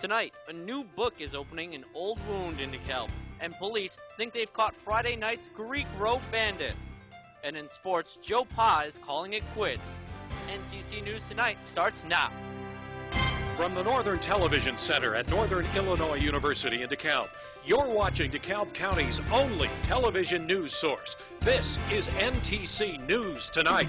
Tonight, a new book is opening an old wound in DeKalb, and police think they've caught Friday night's Greek Road bandit. And in sports, Joe Pa is calling it quits. NTC News Tonight starts now. From the Northern Television Center at Northern Illinois University in DeKalb, you're watching DeKalb County's only television news source. This is NTC News Tonight.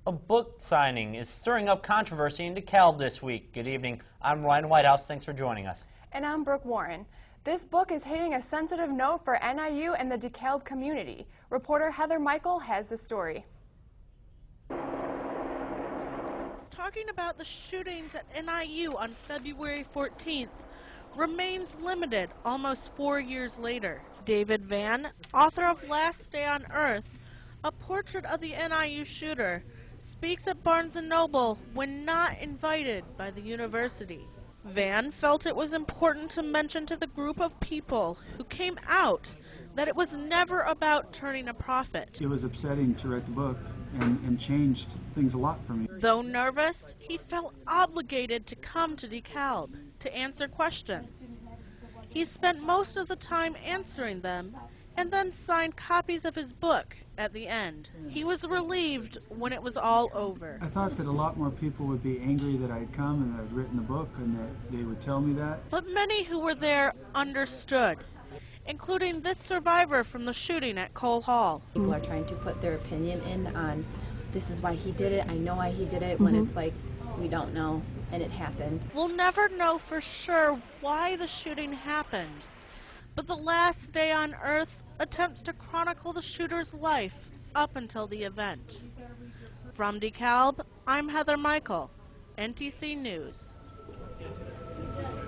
A book signing is stirring up controversy in DeKalb this week. Good evening. I'm Ryan Whitehouse. Thanks for joining us. And I'm Brooke Warren. This book is hitting a sensitive note for NIU and the DeKalb community. Reporter Heather Michael has the story. Talking about the shootings at NIU on February 14th remains limited almost 4 years later. David Vann, author of Last Day on Earth, a portrait of the NIU shooter, speaks at Barnes & Noble when not invited by the university. Vann felt it was important to mention to the group of people who came out that it was never about turning a profit. It was upsetting to write the book and changed things a lot for me. Though nervous, he felt obligated to come to DeKalb to answer questions. He spent most of the time answering them and then signed copies of his book at the end. He was relieved when it was all over. I thought that a lot more people would be angry that I'd come and that I'd written the book and that they would tell me that. But many who were there understood, including this survivor from the shooting at Cole Hall. People are trying to put their opinion in on, this is why he did it, I know why he did it, when it's like, we don't know, and it happened. We'll never know for sure why the shooting happened, but The Last Day on Earth attempts to chronicle the shooter's life up until the event. From DeKalb, I'm Heather Michael, NTC News.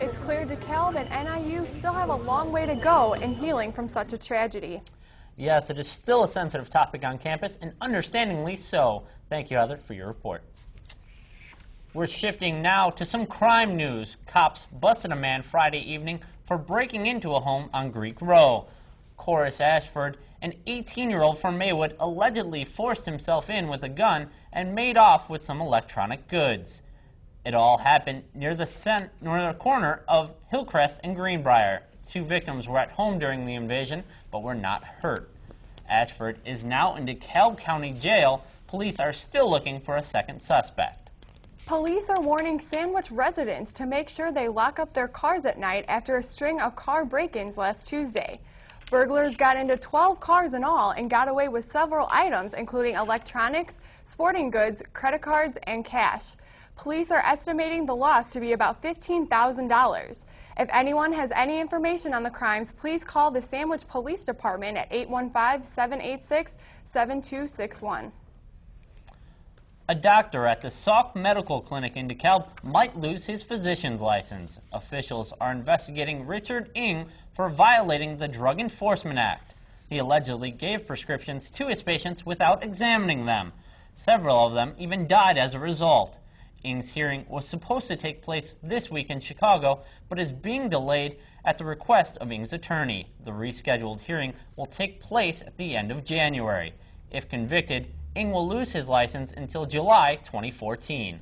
It's clear DeKalb and NIU still have a long way to go in healing from such a tragedy. Yes, it is still a sensitive topic on campus, and understandingly so. Thank you, Heather, for your report. We're shifting now to some crime news. Cops busted a man Friday evening for breaking into a home on Greek Row. Corus Ashford, an 18-year-old from Maywood, allegedly forced himself in with a gun and made off with some electronic goods. It all happened near the corner of Hillcrest and Greenbrier. 2 victims were at home during the invasion, but were not hurt. Ashford is now in DeKalb County Jail. Police are still looking for a second suspect. Police are warning Sandwich residents to make sure they lock up their cars at night after a string of car break-ins last Tuesday. Burglars got into 12 cars in all and got away with several items, including electronics, sporting goods, credit cards, and cash. Police are estimating the loss to be about $15,000. If anyone has any information on the crimes, please call the Sandwich Police Department at 815-786-7261. A doctor at the Salk Medical Clinic in DeKalb might lose his physician's license. Officials are investigating Richard Ng for violating the Drug Enforcement Act. He allegedly gave prescriptions to his patients without examining them. Several of them even died as a result. Ng's hearing was supposed to take place this week in Chicago, but is being delayed at the request of Ng's attorney. The rescheduled hearing will take place at the end of January. If convicted, Ng will lose his license until July 2014.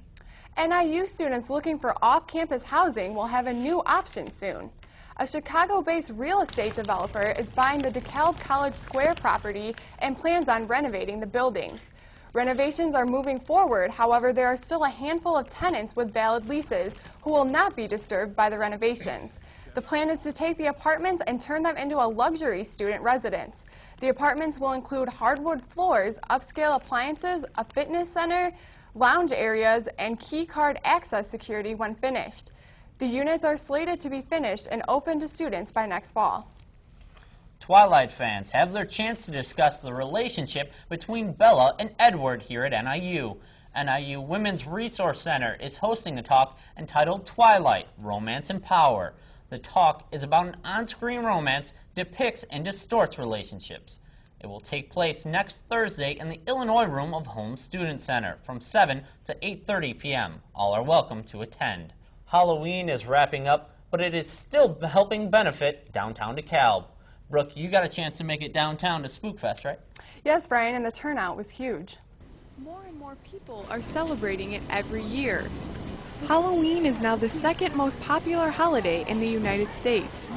NIU students looking for off-campus housing will have a new option soon. A Chicago-based real estate developer is buying the DeKalb College Square property and plans on renovating the buildings. Renovations are moving forward, however, there are still a handful of tenants with valid leases who will not be disturbed by the renovations. The plan is to take the apartments and turn them into a luxury student residence. The apartments will include hardwood floors, upscale appliances, a fitness center, lounge areas, and key card access security when finished. The units are slated to be finished and open to students by next fall. Twilight fans have their chance to discuss the relationship between Bella and Edward here at NIU. NIU Women's Resource Center is hosting a talk entitled Twilight, Romance and Power. The talk is about an on-screen romance, depicts and distorts relationships. It will take place next Thursday in the Illinois Room of Home Student Center from 7 to 8:30 p.m. All are welcome to attend. Halloween is wrapping up, but it is still helping benefit downtown DeKalb. Brooke, you got a chance to make it downtown to Spookfest, right? Yes, Brian, and the turnout was huge. More and more people are celebrating it every year. Halloween is now the second most popular holiday in the United States,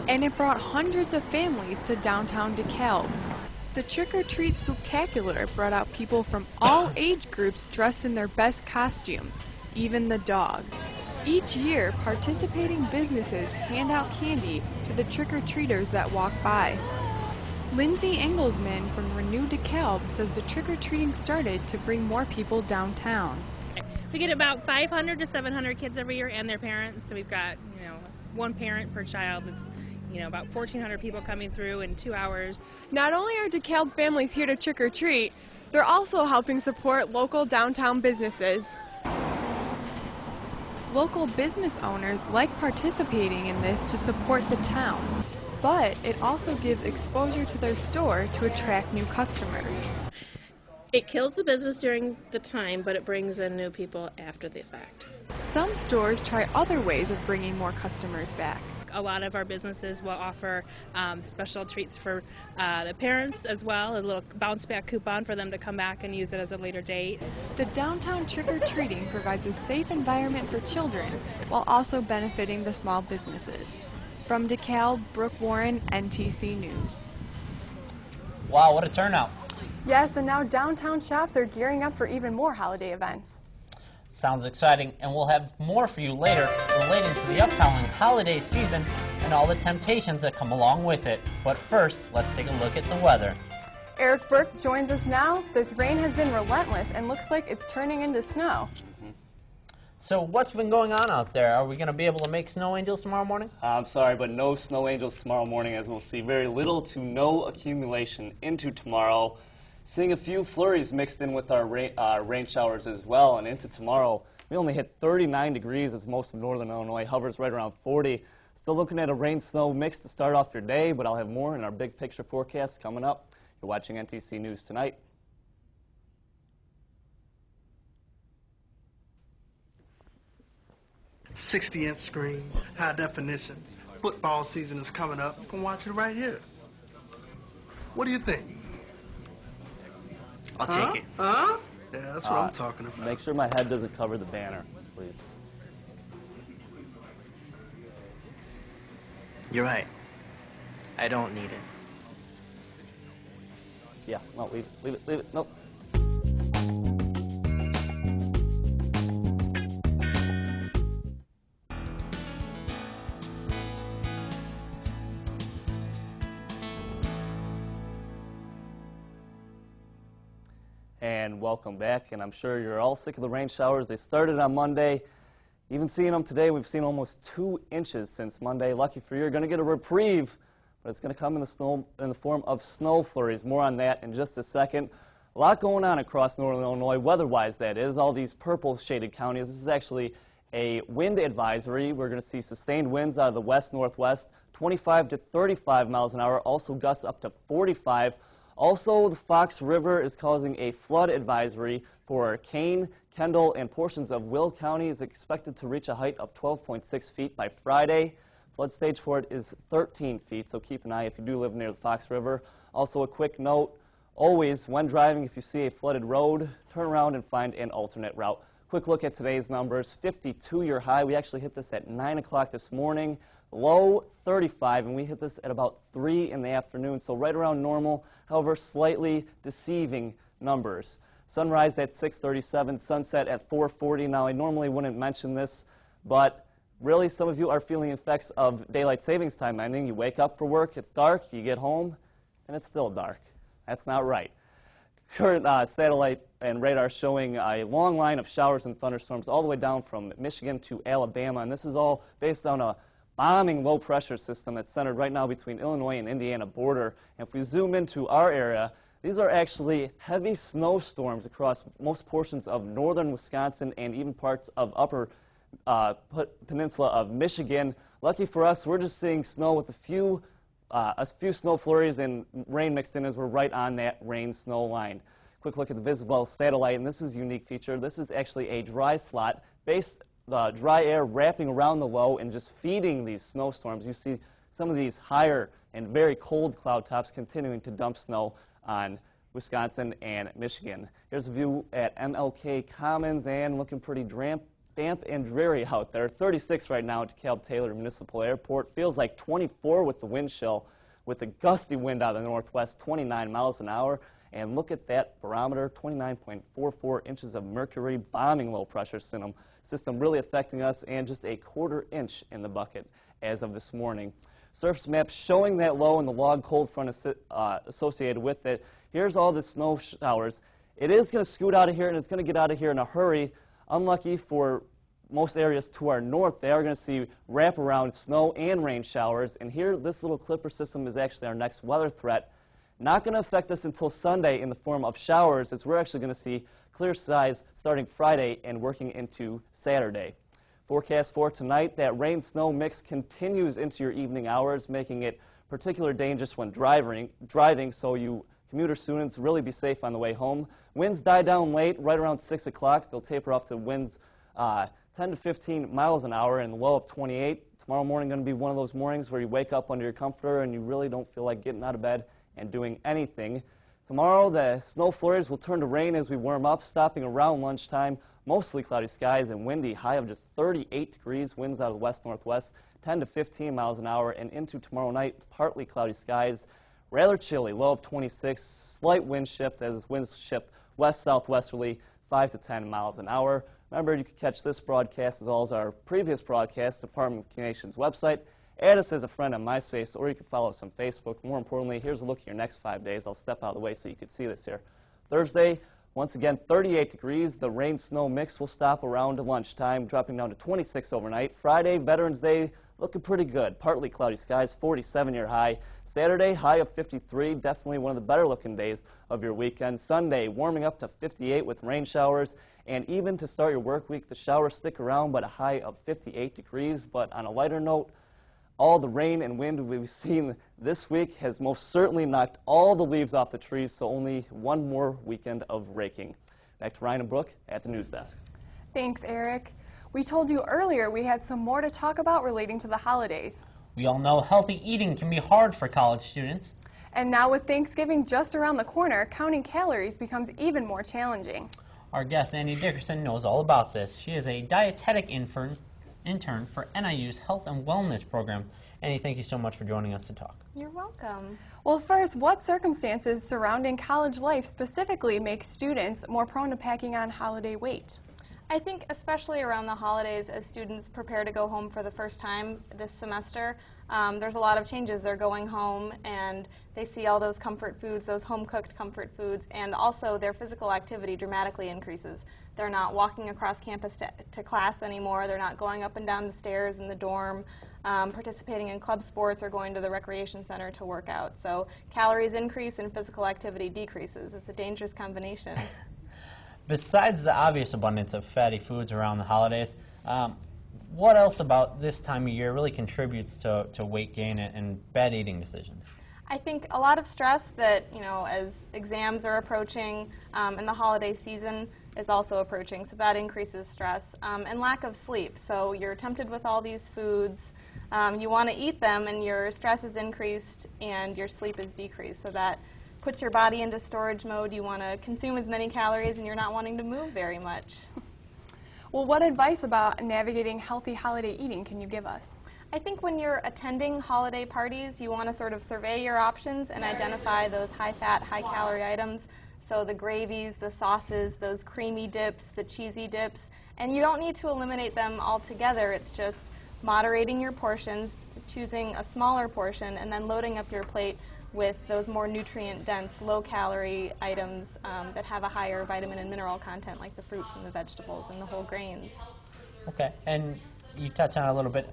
and it brought hundreds of families to downtown DeKalb. The trick-or-treat spooktacular brought out people from all age groups dressed in their best costumes, even the dog. Each year, participating businesses hand out candy to the trick-or-treaters that walk by. Lindsay Engelsman from Renew DeKalb says the trick-or-treating started to bring more people downtown. We get about 500 to 700 kids every year and their parents, so we've got, one parent per child. It's, about 1,400 people coming through in 2 hours. Not only are DeKalb families here to trick-or-treat, they're also helping support local downtown businesses. Local business owners like participating in this to support the town, but it also gives exposure to their store to attract new customers. It kills the business during the time, but it brings in new people after the fact. Some stores try other ways of bringing more customers back. A lot of our businesses will offer special treats for the parents as well, a little bounce back coupon for them to come back and use it as a later date. The downtown trick-or-treating provides a safe environment for children while also benefiting the small businesses. From DeKalb, Brooke Warren, NTC News. Wow, what a turnout. Yes, and now downtown shops are gearing up for even more holiday events. Sounds exciting, and we'll have more for you later relating to the upcoming holiday season and all the temptations that come along with it. But first, let's take a look at the weather. Eric Burke joins us now. This rain has been relentless and looks like it's turning into snow. So what's been going on out there? Are we going to be able to make snow angels tomorrow morning? I'm sorry, but no snow angels tomorrow morning, as we'll see very little to no accumulation into tomorrow. Seeing a few flurries mixed in with our rain showers as well, and into tomorrow. We only hit 39 degrees as most of northern Illinois hovers right around 40. Still looking at a rain-snow mix to start off your day, but I'll have more in our big picture forecast coming up. You're watching NTC News Tonight. '60-inch screen, high definition. Football season is coming up. You can watch it right here. What do you think? I'll take it. Huh? Yeah, that's what I'm talking about. Make sure my head doesn't cover the banner, please. You're right. I don't need it. Yeah, no, leave it, nope. And welcome back, and I'm sure you're all sick of the rain showers. They started on Monday. Even seeing them today, we've seen almost 2 inches since Monday. Lucky for you, you're going to get a reprieve, but it's going to come in the form of snow flurries. More on that in just a second. A lot going on across northern Illinois, weather-wise that is. All these purple shaded counties. This is actually a wind advisory. We're going to see sustained winds out of the west-northwest, 25 to 35 miles an hour, also gusts up to 45. Also, the Fox River is causing a flood advisory for Kane, Kendall, and portions of Will County is expected to reach a height of 12.6 feet by Friday. Flood stage for it is 13 feet, so keep an eye if you do live near the Fox River. Also, a quick note, always, when driving, if you see a flooded road, turn around and find an alternate route. Quick look at today's numbers, 52-year high. We actually hit this at 9 o'clock this morning. Low 35, and we hit this at about 3 in the afternoon, so right around normal, however, slightly deceiving numbers. Sunrise at 6:37, sunset at 4:40. Now, I normally wouldn't mention this, but really some of you are feeling the effects of daylight savings time ending. You wake up for work, it's dark, you get home, and it's still dark. That's not right. Current satellite and radar showing a long line of showers and thunderstorms all the way down from Michigan to Alabama, and this is all based on a bombing low-pressure system that's centered right now between Illinois and Indiana border. And if we zoom into our area, these are actually heavy snowstorms across most portions of northern Wisconsin and even parts of upper peninsula of Michigan. Lucky for us, we're just seeing snow with a few snow flurries and rain mixed in as we're right on that rain-snow line. Quick look at the visible satellite, and this is a unique feature. This is actually a dry slot based the dry air wrapping around the low and just feeding these snowstorms. You see some of these higher and very cold cloud tops continuing to dump snow on Wisconsin and Michigan. Here's a view at MLK Commons, and looking pretty damp and dreary out there. 36 right now at DeKalb Taylor Municipal Airport. Feels like 24 with the wind chill, with a gusty wind out of the northwest, 29 miles an hour. And look at that barometer, 29.44 inches of mercury, bombing low pressure system really affecting us, and just a quarter-inch in the bucket as of this morning. Surface map showing that low and the log cold front associated with it. Here's all the snow showers. It is going to scoot out of here, and it's going to get out of here in a hurry. Unlucky for most areas to our north, they are going to see wraparound snow and rain showers. And here, this little clipper system is actually our next weather threat. Not going to affect us until Sunday in the form of showers, as we're actually going to see clear skies starting Friday and working into Saturday. Forecast for tonight, that rain-snow mix continues into your evening hours, making it particularly dangerous when driving, so you commuter students really be safe on the way home. Winds die down late, right around 6 o'clock. They'll taper off to winds 10 to 15 miles an hour and a low of 28. Tomorrow morning going to be one of those mornings where you wake up under your comforter and you really don't feel like getting out of bed and doing anything. Tomorrow, the snow flurries will turn to rain as we warm up, stopping around lunchtime. Mostly cloudy skies and windy, high of just 38 degrees, winds out of the west-northwest, 10 to 15 miles an hour, and into tomorrow night, partly cloudy skies. Rather chilly, low of 26, slight wind shift as winds shift west-southwesterly, 5 to 10 miles an hour. Remember, you can catch this broadcast as well as our previous broadcast, Department of Communications website. Add us as a friend on MySpace, or you can follow us on Facebook. More importantly, here's a look at your next 5 days. I'll step out of the way so you can see this here. Thursday, once again, 38 degrees. The rain-snow mix will stop around lunchtime, dropping down to 26 overnight. Friday, Veterans Day, looking pretty good. Partly cloudy skies, 47-year high. Saturday, high of 53, definitely one of the better-looking days of your weekend. Sunday, warming up to 58 with rain showers. And even to start your work week, the showers stick around, but a high of 58 degrees. But on a lighter note, all the rain and wind we've seen this week has most certainly knocked all the leaves off the trees, so only one more weekend of raking. Back to Ryan and Brooke at the news desk. Thanks, Eric. We told you earlier we had some more to talk about relating to the holidays. We all know healthy eating can be hard for college students. And now with Thanksgiving just around the corner, counting calories becomes even more challenging. Our guest, Annie Dickerson, knows all about this. She is a dietetic intern for NIU's Health and Wellness program. Annie, thank you so much for joining us to talk. You're welcome. Well, first, what circumstances surrounding college life specifically make students more prone to packing on holiday weight? I think especially around the holidays, as students prepare to go home for the first time this semester, there's a lot of changes. They're going home and they see all those comfort foods, those home-cooked comfort foods, and also their physical activity dramatically increases. They're not walking across campus to class anymore. They're not going up and down the stairs in the dorm, participating in club sports, or going to the recreation center to work out. So calories increase and physical activity decreases. It's a dangerous combination. Besides the obvious abundance of fatty foods around the holidays, what else about this time of year really contributes to weight gain and bad eating decisions? I think a lot of stress that, as exams are approaching and the holiday season is also approaching, so that increases stress, and lack of sleep. So you're tempted with all these foods, you want to eat them, and your stress is increased and your sleep is decreased. So that puts your body into storage mode. You want to consume as many calories and you're not wanting to move very much. Well, what advice about navigating healthy holiday eating can you give us? I think when you're attending holiday parties, you want to sort of survey your options and identify those high-fat, high-calorie items. So the gravies, the sauces, those creamy dips, the cheesy dips. And you don't need to eliminate them altogether. It's just moderating your portions, choosing a smaller portion, and then loading up your plate with those more nutrient-dense, low-calorie items that have a higher vitamin and mineral content, like the fruits and the vegetables and the whole grains. Okay, and you touched on it a little bit.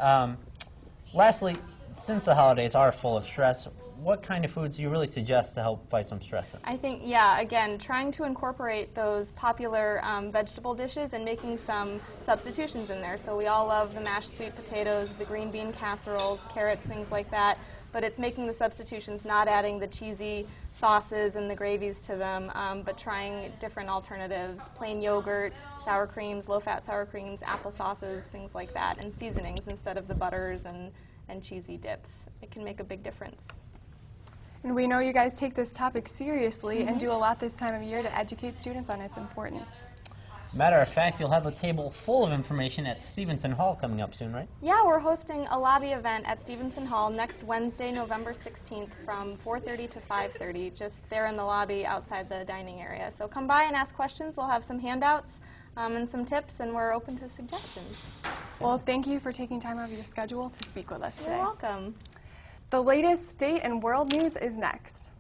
Lastly, since the holidays are full of stress, what kind of foods do you really suggest to help fight some stress? I think, yeah, again, trying to incorporate those popular vegetable dishes and making some substitutions in there. So we all love the mashed sweet potatoes, the green bean casseroles, carrots, things like that. But it's making the substitutions, not adding the cheesy sauces and the gravies to them, but trying different alternatives, plain yogurt, sour creams, low-fat sour creams, apple sauces, things like that, and seasonings instead of the butters and cheesy dips. It can make a big difference. And we know you guys take this topic seriously and do a lot this time of year to educate students on its importance. Matter of fact, you'll have a table full of information at Stevenson Hall coming up soon, right? Yeah, we're hosting a lobby event at Stevenson Hall next Wednesday, November 16th from 4:30 to 5:30, just there in the lobby outside the dining area. So come by and ask questions. We'll have some handouts and some tips, and we're open to suggestions. Well, thank you for taking time out of your schedule to speak with us today. You're welcome. The latest state and world news is next.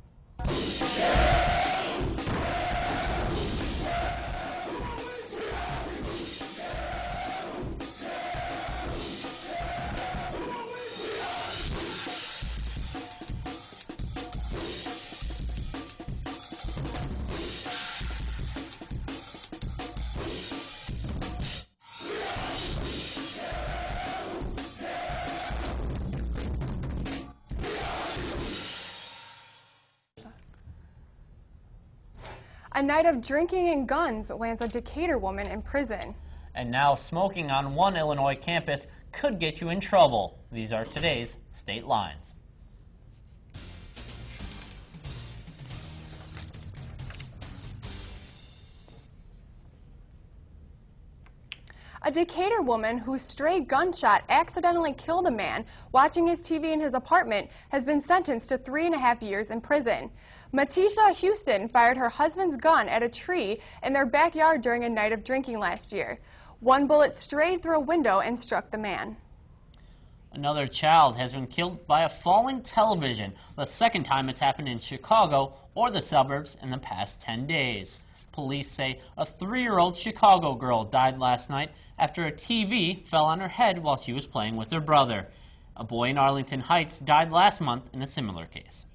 A night of drinking and guns lands a Decatur woman in prison. And now smoking on one Illinois campus could get you in trouble. These are today's state lines. A Decatur woman whose stray gunshot accidentally killed a man watching his TV in his apartment has been sentenced to 3.5 years in prison. Matisha Houston fired her husband's gun at a tree in their backyard during a night of drinking last year. One bullet strayed through a window and struck the man. Another child has been killed by a falling television, the second time it's happened in Chicago or the suburbs in the past 10 days. Police say a 3-year-old Chicago girl died last night after a TV fell on her head while she was playing with her brother. A boy in Arlington Heights died last month in a similar case.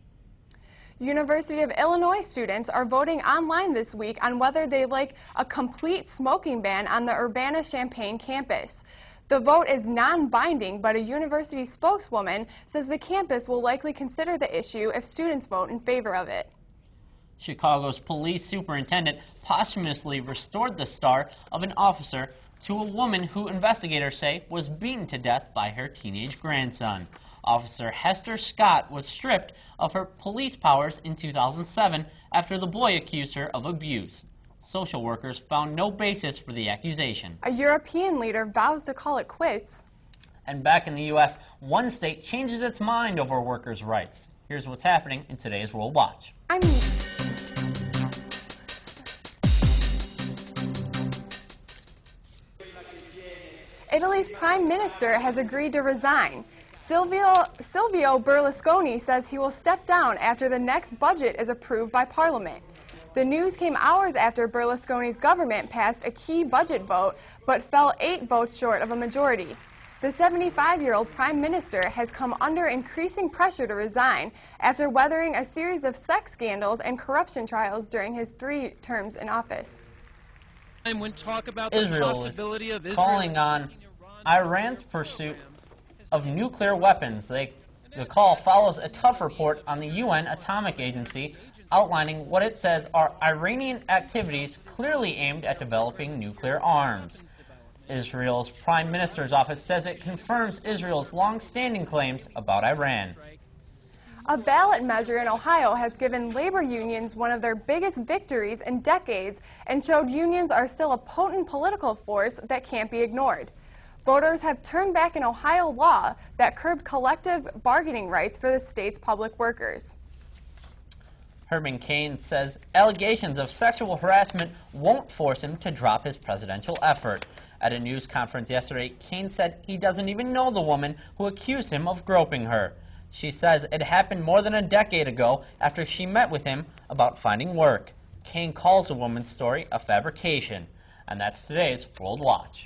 University of Illinois students are voting online this week on whether they like a complete smoking ban on the Urbana-Champaign campus. The vote is non-binding, but a university spokeswoman says the campus will likely consider the issue if students vote in favor of it. Chicago's police superintendent posthumously restored the star of an officer to a woman who investigators say was beaten to death by her teenage grandson. Officer Hester Scott was stripped of her police powers in 2007 after the boy accused her of abuse. Social workers found no basis for the accusation. A European leader vows to call it quits. And back in the U.S., one state changes its mind over workers' rights. Here's what's happening in today's World Watch. Italy's prime minister has agreed to resign. Silvio Berlusconi says he will step down after the next budget is approved by Parliament. The news came hours after Berlusconi's government passed a key budget vote, but fell 8 votes short of a majority. The 75-year-old prime minister has come under increasing pressure to resign after weathering a series of sex scandals and corruption trials during his 3 terms in office. When talk about the Israel possibility of is calling on Iran's pursuit of nuclear weapons. The call follows a tough report on the UN Atomic Agency outlining what it says are Iranian activities clearly aimed at developing nuclear arms. Israel's Prime Minister's office says it confirms Israel's long-standing claims about Iran. A ballot measure in Ohio has given labor unions one of their biggest victories in decades and showed unions are still a potent political force that can't be ignored. Voters have turned back an Ohio law that curbed collective bargaining rights for the state's public workers. Herman Cain says allegations of sexual harassment won't force him to drop his presidential effort. At a news conference yesterday, Cain said he doesn't even know the woman who accused him of groping her. She says it happened more than a decade ago after she met with him about finding work. Cain calls the woman's story a fabrication. And that's today's World Watch.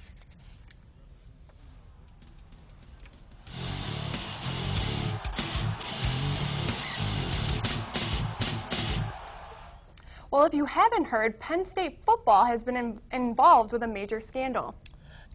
Well, if you haven't heard, Penn State football has been involved with a major scandal.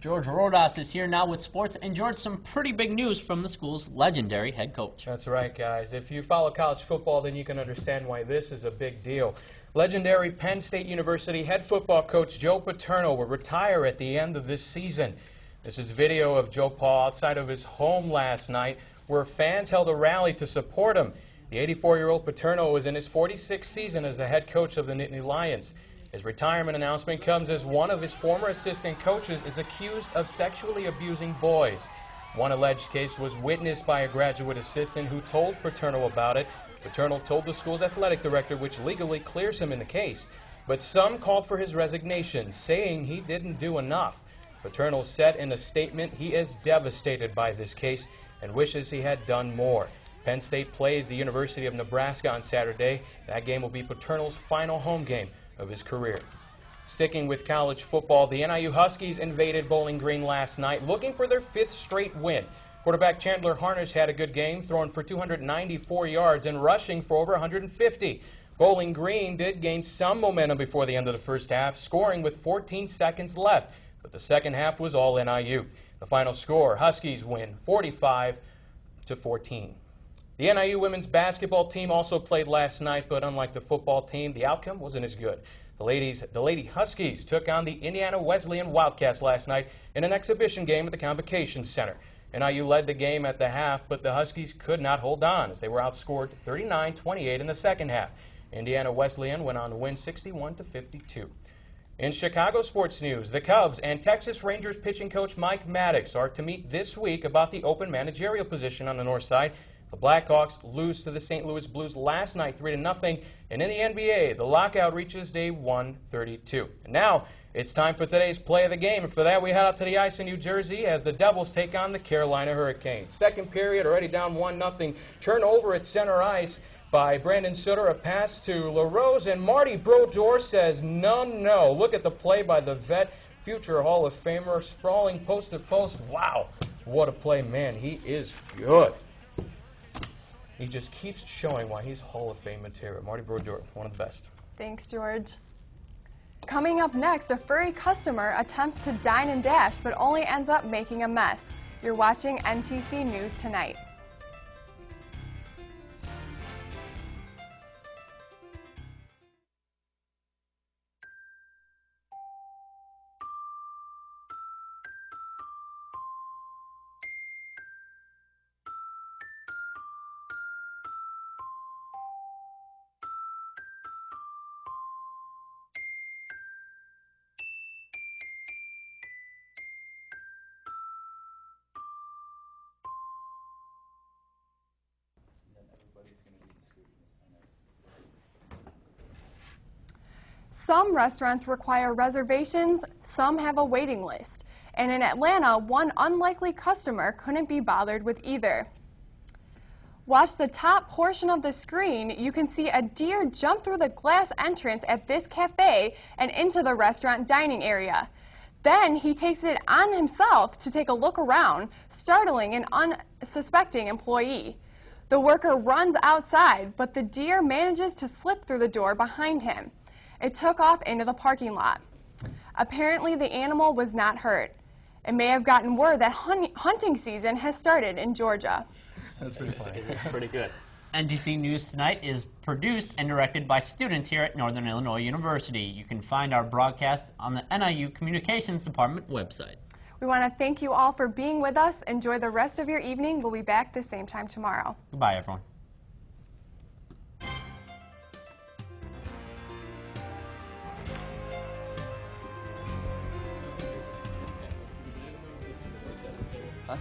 George Rodas is here now with sports, and George, some pretty big news from the school's legendary head coach. That's right, guys. If you follow college football, then you can understand why this is a big deal. Legendary Penn State University head football coach Joe Paterno will retire at the end of this season. This is video of Joe Paul outside of his home last night, where fans held a rally to support him. The 84-year-old Paterno is in his 46th season as the head coach of the Nittany Lions. His retirement announcement comes as one of his former assistant coaches is accused of sexually abusing boys. One alleged case was witnessed by a graduate assistant who told Paterno about it. Paterno told the school's athletic director, which legally clears him in the case. But some called for his resignation, saying he didn't do enough. Paterno said in a statement he is devastated by this case and wishes he had done more. Penn State plays the University of Nebraska on Saturday. That game will be Paterno's final home game of his career. Sticking with college football, the NIU Huskies invaded Bowling Green last night looking for their 5th straight win. Quarterback Chandler Harnish had a good game, throwing for 294 yards and rushing for over 150. Bowling Green did gain some momentum before the end of the first half, scoring with 14 seconds left, but the second half was all NIU. The final score, Huskies win 45-14. The NIU women's basketball team also played last night, but unlike the football team, the outcome wasn't as good. The Lady Huskies took on the Indiana Wesleyan Wildcats last night in an exhibition game at the Convocation Center. NIU led the game at the half, but the Huskies could not hold on as they were outscored 39-28 in the second half. Indiana Wesleyan went on to win 61-52. In Chicago sports news, the Cubs and Texas Rangers pitching coach Mike Maddox are to meet this week about the open managerial position on the north side. The Blackhawks lose to the St. Louis Blues last night 3-0, and in the NBA, the lockout reaches day 132. And now, it's time for today's play of the game, and for that we head out to the ice in New Jersey as the Devils take on the Carolina Hurricanes. Second period, already down 1-0, turnover at center ice by Brandon Sutter, a pass to LaRose, and Marty Brodeur says no. Look at the play by the vet, future Hall of Famer, sprawling post to post. Wow, what a play, man. He is good. He just keeps showing why he's Hall of Fame material. Marty Brodeur, one of the best. Thanks, George. Coming up next, a furry customer attempts to dine and dash but only ends up making a mess. You're watching NTC News Tonight. Some restaurants require reservations, some have a waiting list. And in Atlanta, one unlikely customer couldn't be bothered with either. Watch the top portion of the screen. You can see a deer jump through the glass entrance at this cafe and into the restaurant dining area. Then he takes it on himself to take a look around, startling an unsuspecting employee. The worker runs outside, but the deer manages to slip through the door behind him. It took off into the parking lot. Apparently, the animal was not hurt. It may have gotten word that hunting season has started in Georgia. That's pretty funny. It's pretty good. NTC News Tonight is produced and directed by students here at Northern Illinois University. You can find our broadcast on the NIU Communications Department website. We want to thank you all for being with us. Enjoy the rest of your evening. We'll be back the same time tomorrow. Goodbye, everyone. Huh?